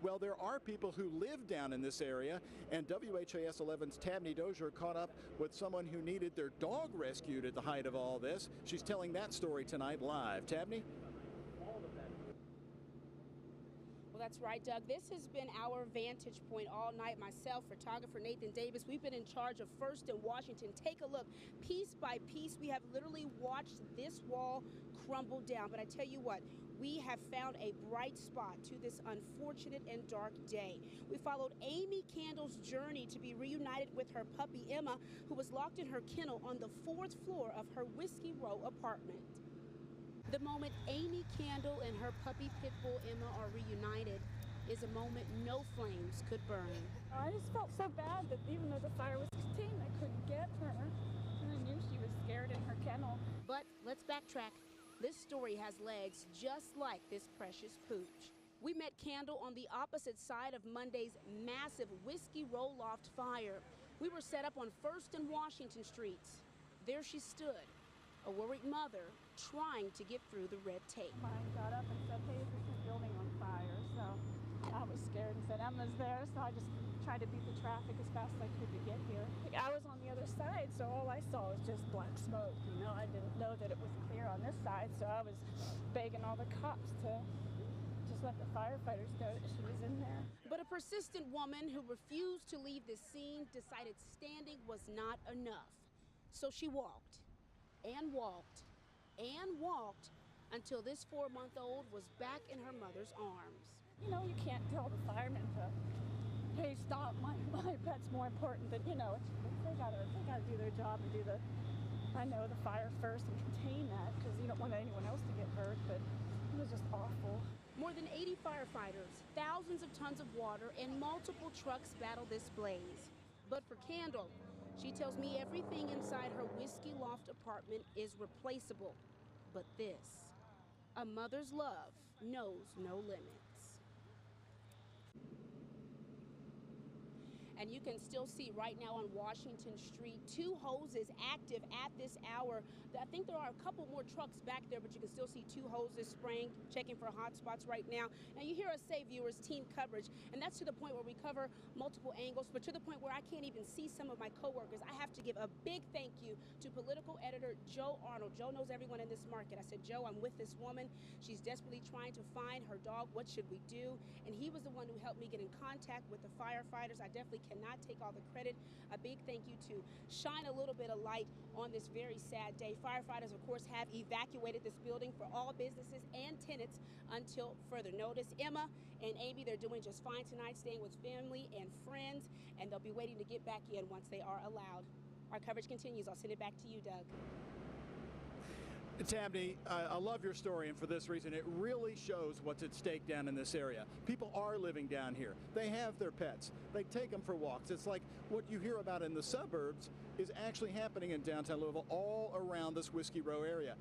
Well, there are people who live down in this area, and WHAS 11's Tabnie caught up with someone who needed their dog rescued at the height of all this. She's telling that story tonight live. Tabnie? Well, that's right, Doug. This has been our vantage point all night. Myself, photographer Nathan Davis, we've been in charge of First and Washington. Take a look. Piece by piece, we have literally watched this wall crumble down. But I tell you what, we have found a bright spot to this unfortunate and dark day. We followed Amy Candle's journey to be reunited with her puppy Emma, who was locked in her kennel on the 4th floor of her Whiskey Row apartment. The moment Amy Candle and her puppy pit bull Emma are reunited is a moment no flames could burn. I just felt so bad that even though the fire was contained, I couldn't get her. And I knew she was scared in her kennel. But let's backtrack. This story has legs just like this precious pooch. We met Candle on the opposite side of Monday's massive Whiskey Row loft fire. We were set up on 1st and Washington Streets. There she stood, a worried mother trying to get through the red tape. Mine got up and said, hey, is this building on fire? So I was scared and said, Emma's there. So I just tried to beat the traffic as fast as I could to get here. I was on the other side, so all I saw was just black smoke. You know, I didn't know that it was clear on this side, so I was begging all the cops to just let the firefighters know that she was in there. But a persistent woman who refused to leave this scene decided standing was not enough. So she walked and walked and walked until this 4-month-old was back in her mother's arms. You know, you can't tell the firemen to, hey, stop, my pet's more important than, you know, they gotta do their job and do the fire first and contain that, because you don't want anyone else to get hurt, but it was just awful. More than 80 firefighters, thousands of tons of water, and multiple trucks battled this blaze. But for Candle, she tells me everything inside her Whiskey Loft apartment is replaceable. But this, a mother's love knows no limits. And you can still see right now on Washington Street 2 hoses active at this hour. I think there are a couple more trucks back there, but you can still see 2 hoses spraying, checking for hot spots right now. Now you hear us say, viewers, team coverage, and that's to the point where we cover multiple angles, but to the point where I can't even see some of my coworkers. I have to give a big thank you to political editor Joe Arnold. Joe knows everyone in this market. I said, Joe, I'm with this woman. She's desperately trying to find her dog. What should we do? And he was the one who helped me get in contact with the firefighters. I definitely cannot take all the credit. A big thank you to shine a little bit of light on this very sad day. Firefighters, of course, have evacuated this building for all businesses and tenants until further notice. Emma and Amy, they're doing just fine tonight, staying with family and friends, and they'll be waiting to get back in once they are allowed. Our coverage continues. I'll send it back to you, Doug. Tabnie, I love your story, and for this reason, it really shows what's at stake down in this area. People are living down here. They have their pets. They take them for walks. It's like what you hear about in the suburbs is actually happening in downtown Louisville all around this Whiskey Row area.